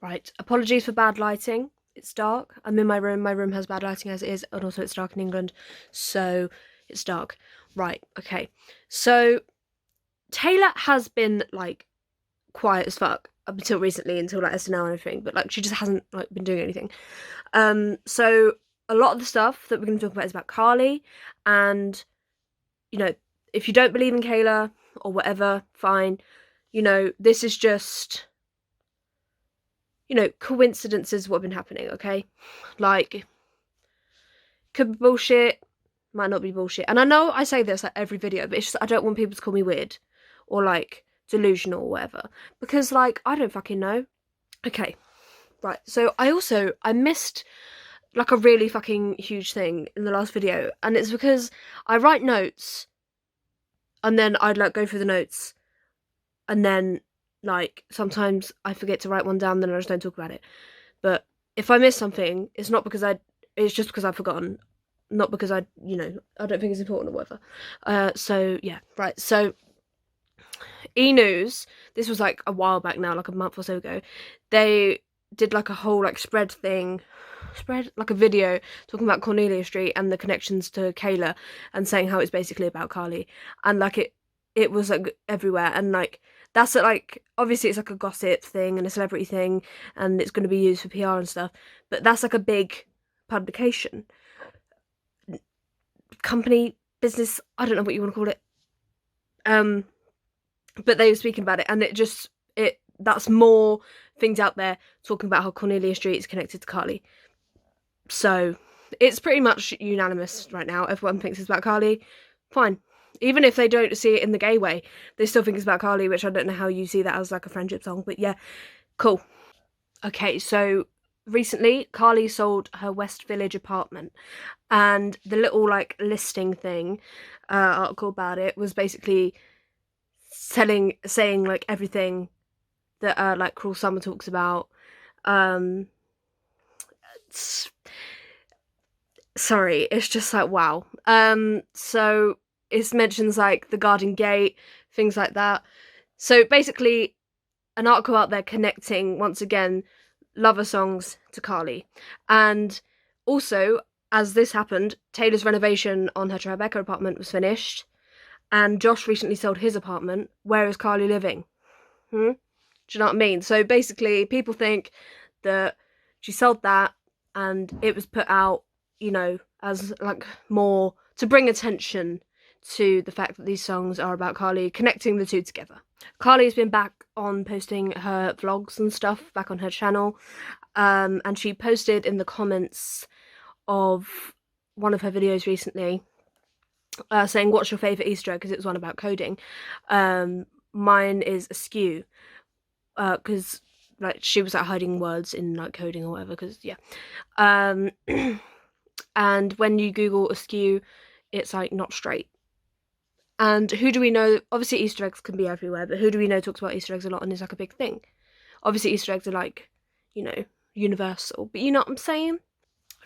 Right, apologies for bad lighting. It's dark. I'm in my room. My room has bad lighting as it is, and also it's dark in England, so it's dark. Right, okay. So Taylor has been like quiet as fuck up until recently, until like SNL and everything, but like she just hasn't like been doing anything. So a lot of the stuff that we're going to talk about is about Carly, and you know, if you don't believe in Kayla or whatever, fine. You know, this is just, you know, coincidences what have been happening, okay? Like, could be bullshit, might not be bullshit. And I know I say this like every video, but it's just I don't want people to call me weird or like delusional or whatever. Because like I don't fucking know. Okay. Right. So I missed like a really fucking huge thing in the last video, and it's because I write notes and then I'd like go through the notes and then like sometimes I forget to write one down, then I just don't talk about it. But if I miss something, it's not because it's just because I've forgotten, not because I don't think it's important or whatever. So yeah, right. So E-News, this was like a while back now, like a month or so ago, they did like a whole like spread like a video talking about Cornelia Street and the connections to Kayla, and saying how it's basically about Carly, and like it was like everywhere, and like that's like obviously it's like a gossip thing and a celebrity thing, and it's going to be used for PR and stuff, but that's like a big publication, company, business, I don't know what you want to call it, but they were speaking about it, and that's more things out there talking about how Cornelia Street is connected to Carly. So it's pretty much unanimous right now. Everyone thinks it's about Carly. Fine. Even if they don't see it in the gay way, they still think it's about Carly, which I don't know how you see that as like a friendship song, but yeah, cool. Okay, so recently Carly sold her West Village apartment, and the little like listing thing article about it was basically saying like everything that like Cruel Summer talks about. Sorry, it's just like wow. So it mentions like the Garden Gate, things like that. So basically, an article out there connecting once again lover songs to Carly, and also as this happened, Taylor's renovation on her Tribeca apartment was finished, and Josh recently sold his apartment. Where is Carly living? Do you know what I mean? So basically, people think that she sold that and it was put out, you know, as like more to bring attention to the fact that these songs are about Carly, connecting the two together. Carly's been back on posting her vlogs and stuff back on her channel, and she posted in the comments of one of her videos recently saying, what's your favourite Easter egg, because it was one about coding. Mine is askew, because like she was like hiding words in like coding or whatever, because yeah. And when you Google askew, it's like not straight. And who do we know? Obviously Easter eggs can be everywhere, but who do we know talks about Easter eggs a lot and is like a big thing? Obviously Easter eggs are like, you know, universal, but you know what I'm saying?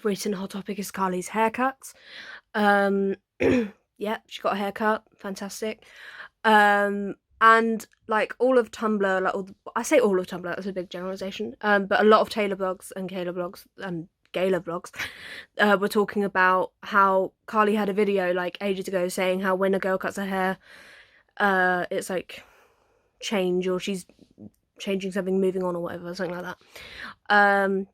Recent hot topic is Carly's haircuts. Yeah, she got a haircut, fantastic. And like all of Tumblr, like I say all of Tumblr, that's a big generalization. But a lot of Taylor blogs and Kayla blogs and Gayla vlogs were talking about how Carly had a video like ages ago saying how when a girl cuts her hair, it's like change, or she's changing something, moving on or whatever, something like that.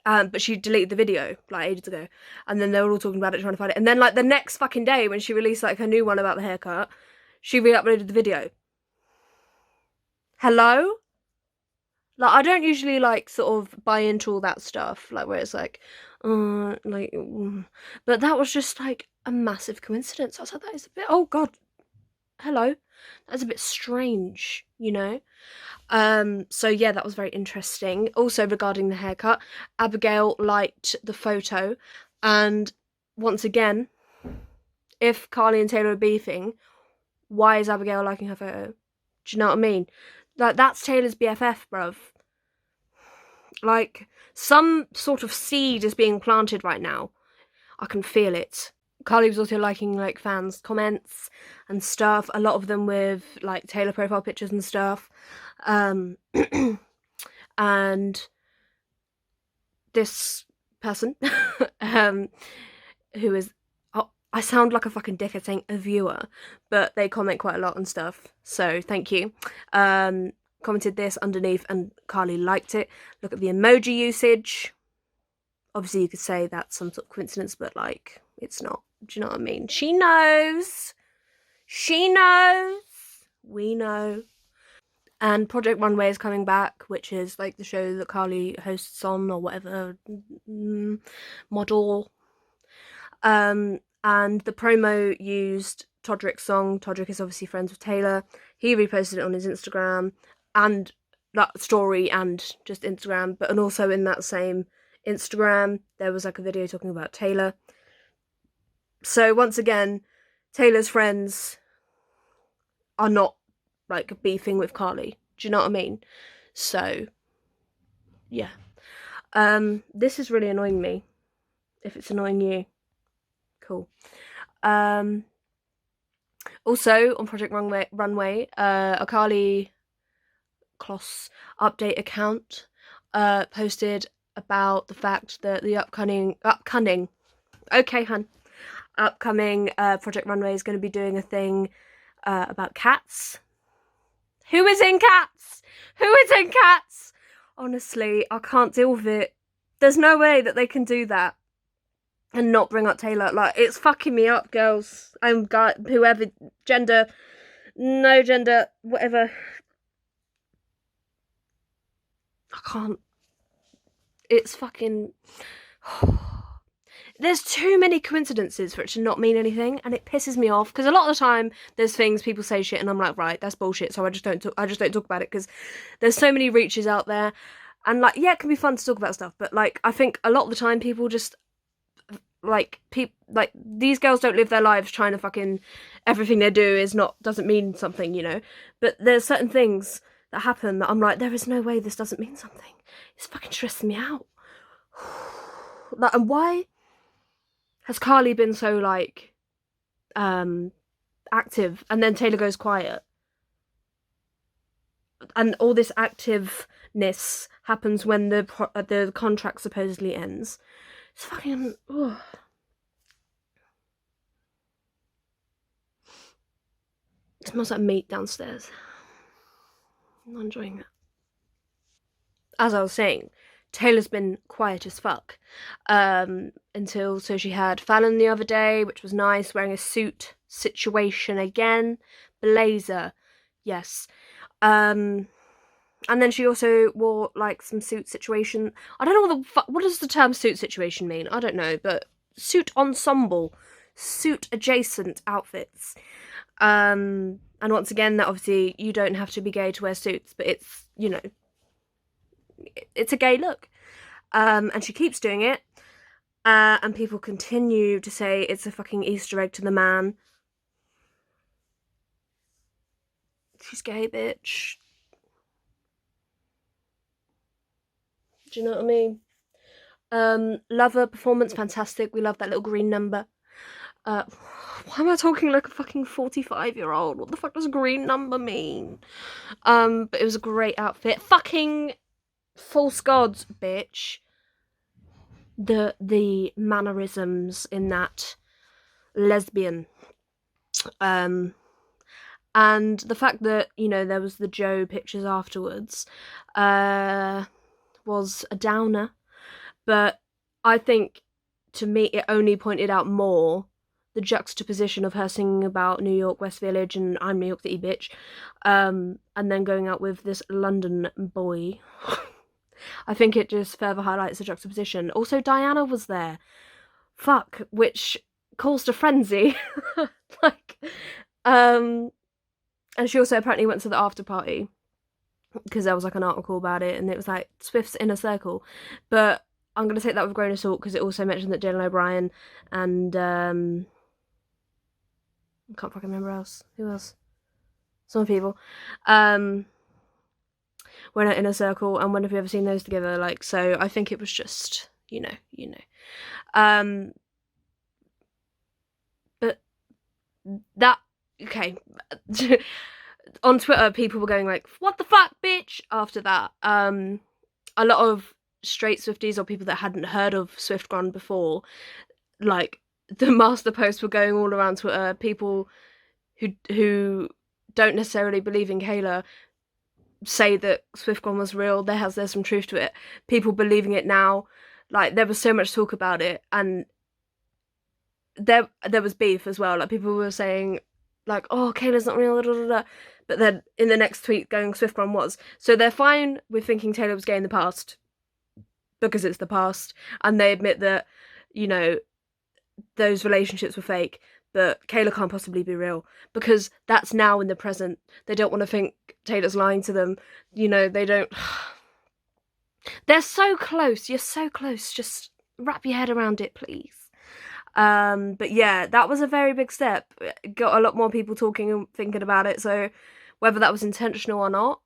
But she deleted the video like ages ago, and then they were all talking about it, trying to find it, and then like the next fucking day when she released like her new one about the haircut, she re-uploaded the video. Hello? Like, I don't usually like sort of buy into all that stuff, like where it's like, but that was just like a massive coincidence. I was like, that is a bit, oh god, hello, that's a bit strange, you know. So yeah, that was very interesting. Also regarding the haircut, Abigail liked the photo, and once again, if Carly and Taylor are beefing, why is Abigail liking her photo? Do you know what I mean? Like, that's Taylor's BFF, bruv. Like, some sort of seed is being planted right now. I can feel it. Carly was also liking like fans' comments and stuff, a lot of them with like Taylor profile pictures and stuff. And and this person, who is, oh, I sound like a fucking dickhead saying a viewer, but they comment quite a lot and stuff, so thank you. Commented this underneath, and Carly liked it. Look at the emoji usage. Obviously, you could say that's some sort of coincidence, but like, it's not. Do you know what I mean? She knows. She knows. We know. And Project Runway is coming back, which is like the show that Carly hosts on, or whatever model. And the promo used Todrick's song. Todrick is obviously friends with Taylor. He reposted it on his Instagram, and that story, and just Instagram, and also in that same Instagram there was like a video talking about Taylor. So once again, Taylor's friends are not like beefing with Carly. Do you know what I mean? So yeah. This is really annoying me. If it's annoying you, cool. Also on Project Runway, a Carly Kloss update account posted about the fact that the upcoming Project Runway is going to be doing a thing about cats. Who is in Cats? Who is in Cats? Honestly, I can't deal with it. There's no way that they can do that and not bring up Taylor. Like, it's fucking me up, girls. I'm whoever, gender, no gender, whatever. I can't. It's fucking. There's too many coincidences for it to not mean anything, and it pisses me off, because a lot of the time there's things people say shit and I'm like, right, that's bullshit, so I just don't talk about it, because there's so many reaches out there, and like, yeah, it can be fun to talk about stuff, but like, I think a lot of the time people just like these girls don't live their lives trying to fucking everything they do doesn't mean something, you know. But there's certain things that happen that I'm like, there is no way this doesn't mean something. It's fucking stressing me out. Like, and why has Carly been so like active, and then Taylor goes quiet, and all this activeness happens when the contract supposedly ends? It's fucking. Ugh. It smells like meat downstairs. I'm not enjoying it. As I was saying, Taylor's been quiet as fuck. So she had Fallon the other day, which was nice, wearing a suit situation again. Blazer, yes. And then she also wore like some suit situation. I don't know what does the term suit situation mean? I don't know, but suit ensemble, suit adjacent outfits. And once again, that obviously you don't have to be gay to wear suits, but it's, you know, it's a gay look. And she keeps doing it. And people continue to say it's a fucking Easter egg to the man. She's gay, bitch. Do you know what I mean? Love her performance, fantastic. We love that little green number. Why am I talking like a fucking 45-year-old? What the fuck does green number mean? But it was a great outfit. Fucking false gods, bitch. The mannerisms in that lesbian. And the fact that, you know, there was the Joe pictures afterwards, was a downer. But I think, to me, it only pointed out more the juxtaposition of her singing about New York, West Village, and I'm New York City, bitch, and then going out with this London boy. I think it just further highlights the juxtaposition. Also, Diana was there. Fuck, which caused a frenzy. Like, and she also apparently went to the after party, because there was like an article about it, and it was like Swift's inner circle. But I'm going to take that with a grain of salt, because it also mentioned that Dylan O'Brien and I can't fucking remember else. Who else? Some people. We're in an inner circle, and when have you ever seen those together? Like, so I think it was just, you know. But that, okay. On Twitter, people were going like, what the fuck, bitch, after that. a lot of straight Swifties or people that hadn't heard of SwiftGrund before, like the master posts were going all around Twitter. People who don't necessarily believe in Kayla say that SwiftGrund was real. There's some truth to it. People believing it now, like there was so much talk about it, and there was beef as well. Like people were saying, like, "Oh, Kayla's not real," blah, blah, blah. But then in the next tweet, going SwiftGrund was. So they're fine with thinking Taylor was gay in the past because it's the past, and they admit that, you know, those relationships were fake. But Kayla can't possibly be real because that's now in the present. They don't want to think Taylor's lying to them. You know, they don't. They're so close. You're so close. Just wrap your head around it, please. But yeah, that was a very big step. It got a lot more people talking and thinking about it. So whether that was intentional or not,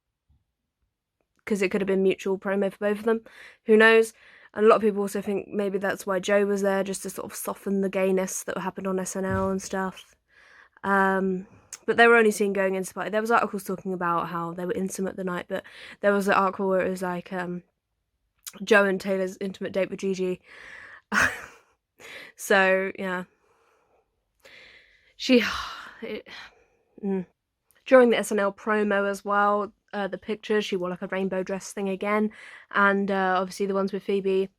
because it could have been mutual promo for both of them, who knows? And a lot of people also think maybe that's why Joe was there, just to sort of soften the gayness that happened on SNL and stuff. But they were only seen going into the party. There was articles talking about how they were intimate the night, but there was an article where it was like Joe and Taylor's intimate date with Gigi. So yeah, during the SNL promo as well, the pictures, she wore like a rainbow dress thing again, and obviously the ones with Phoebe.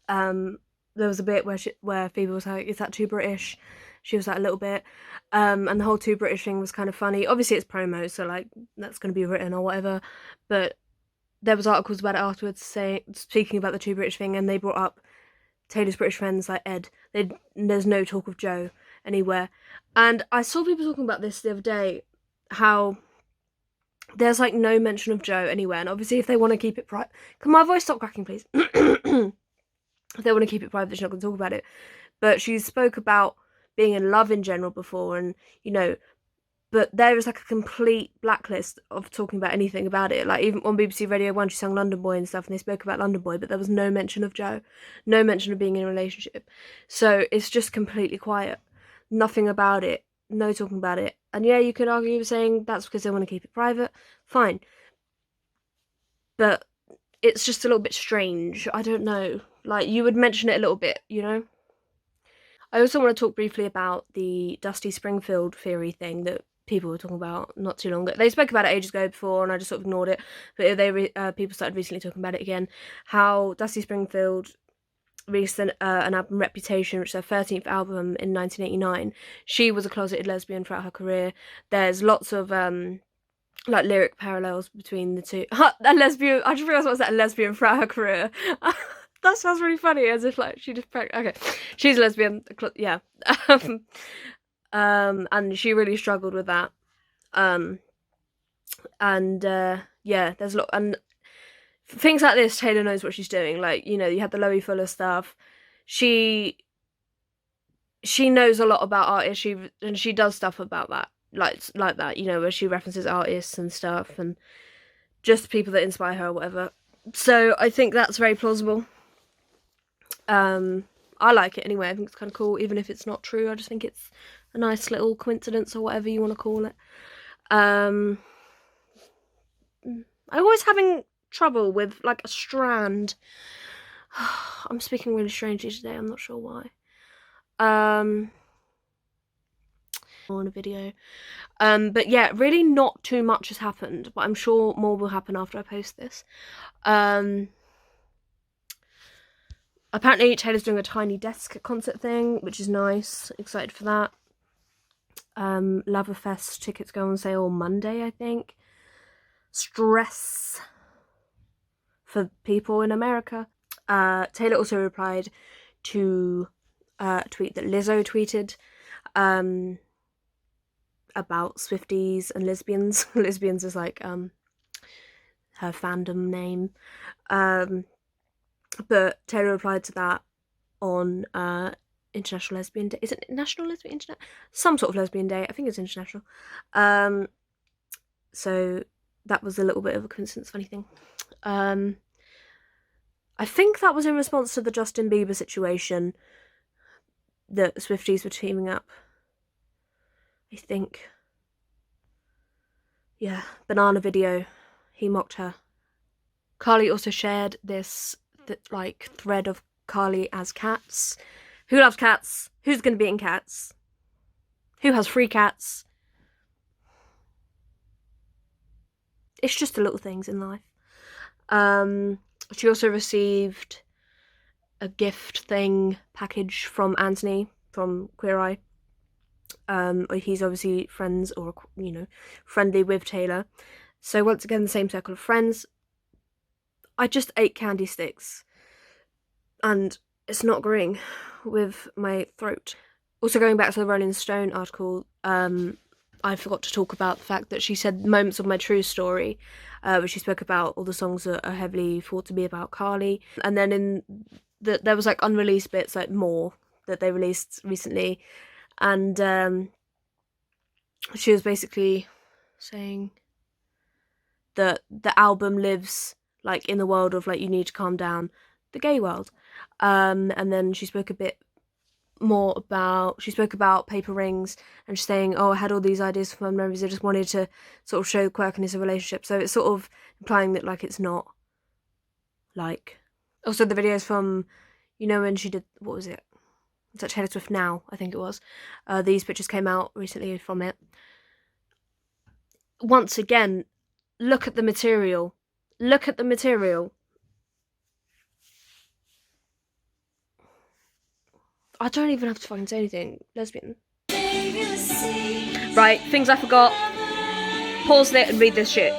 There was a bit where Phoebe was like, "Is that too British?" She was like, "A little bit," and the whole too British thing was kind of funny. Obviously, it's promo, so like that's going to be written or whatever. But there was articles about it afterwards, speaking about the too British thing, and they brought up Taylor's British friends like Ed. There's no talk of Joe anywhere, and I saw people talking about this the other day, how there's like no mention of Joe anywhere, and obviously if they want to keep it private, can my voice stop cracking, please? If they want to keep it private, she's not going to talk about it. But she spoke about being in love in general before, and you know, but there is like a complete blacklist of talking about anything about it. Like even on BBC Radio 1, she sang London Boy and stuff, and they spoke about London Boy, but there was no mention of Joe, no mention of being in a relationship. So it's just completely quiet, nothing about it, no talking about it. And yeah, you could argue saying that's because they want to keep it private, fine. But it's just a little bit strange. I don't know. Like, you would mention it a little bit, you know? I also want to talk briefly about the Dusty Springfield theory thing that people were talking about not too long ago. They spoke about it ages ago before, and I just sort of ignored it. But people started recently talking about it again. How Dusty Springfield released an album, Reputation, which is their 13th album in 1989. She was a closeted lesbian throughout her career. There's lots of like lyric parallels between the two. A lesbian. I just realised what was that, a lesbian throughout her career. That sounds really funny, as if like she just okay. She's a lesbian, yeah. And she really struggled with that. Yeah, there's a lot, and things like this, Taylor knows what she's doing. Like, you know, you had the Loie Fuller stuff. She knows a lot about artists. She does stuff about that, like that, you know, where she references artists and stuff, and just people that inspire her or whatever. So I think that's very plausible. I like it anyway. I think it's kind of cool, even if it's not true. I just think it's a nice little coincidence or whatever you want to call it. I'm always having trouble with like a strand. I'm speaking really strangely today. I'm not sure why. On a video. But yeah, really not too much has happened, but I'm sure more will happen after I post this. Apparently Taylor's doing a tiny desk concert thing, which is nice. Excited for that. Loverfest tickets go on sale on Monday, I think. Stress for people in America. Taylor also replied to a tweet that Lizzo tweeted about Swifties and lesbians. Lesbians is like her fandom name. But Taylor replied to that on International Lesbian Day. Is it National Lesbian Internet? Some sort of lesbian day. I think it's international. So that was a little bit of a coincidence, funny thing. I think that was in response to the Justin Bieber situation that Swifties were teaming up. I think. Yeah, banana video. He mocked her. Carly also shared this like thread of Carly as cats. Who loves cats? Who's going to be in cats? Who has 3 cats? It's just the little things in life. She also received a gift thing package from Anthony from Queer Eye. He's obviously friends, or you know, friendly with Taylor. So once again, the same circle of friends. I just ate candy sticks, and it's not agreeing with my throat. Also, going back to the Rolling Stone article, I forgot to talk about the fact that she said moments of my true story, where she spoke about all the songs that are heavily thought to be about Carly, and then in there was like unreleased bits, like more that they released recently, and she was basically saying that the album lives like in the world of like you need to calm down, the gay world, and then she spoke a bit more about, she spoke about paper rings, and she's saying, oh, I had all these ideas for fun memories, I just wanted to sort of show the quirkiness of a relationship. So it's sort of implying that like it's not like, also the videos from, you know, when she did, what was it, it's like Taylor Swift Now, I think it was, these pictures came out recently from it. Once again, look at the material, look at the material. I don't even have to fucking say anything. Lesbian. Right, things I forgot. Pause it and read this shit.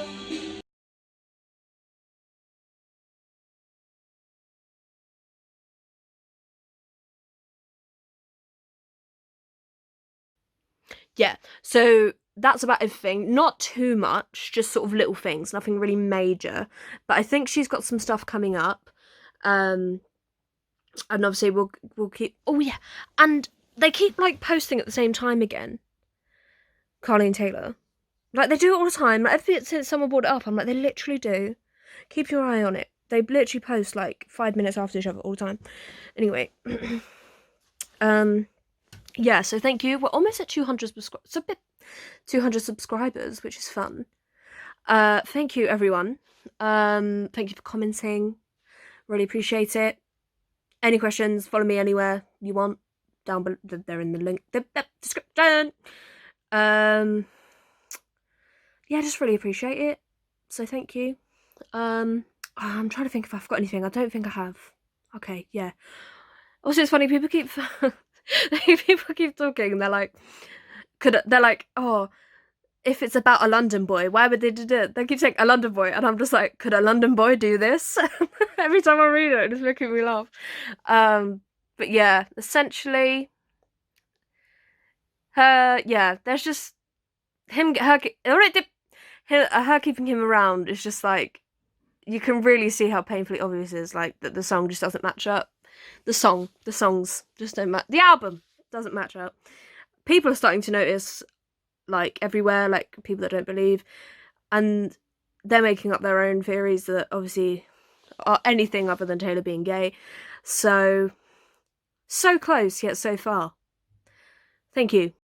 Yeah, so that's about everything. Not too much, just sort of little things, nothing really major. But I think she's got some stuff coming up. And obviously we'll keep, oh yeah, and they keep like posting at the same time again, Carly and Taylor. Like they do it all the time. Like since someone brought it up, I'm like, they literally do. Keep your eye on it. They literally post like 5 minutes after each other all the time. Anyway, yeah. So thank you. We're almost at 200 subscribers. So 200 subscribers, which is fun. Thank you, everyone. Thank you for commenting. Really appreciate it. Any questions? Follow me anywhere you want. Down below, they're in the link, the description. Yeah, just really appreciate it. So thank you. I'm trying to think if I've got anything. I don't think I have. Okay, yeah. Also, it's funny, people keep people keep talking and they're like, oh, if it's about a London boy, why would they do it? They keep saying a London boy, and I'm just like, could a London boy do this? Every time I read it, it's making me laugh. But yeah, essentially, there's just her keeping him around is just like, you can really see how painfully obvious it is, like, that the song just doesn't match up. The songs just don't match. The album doesn't match up. People are starting to notice, like, everywhere, like, people that don't believe, and they're making up their own theories that obviously are anything other than Taylor being gay. So close, yet so far. Thank you.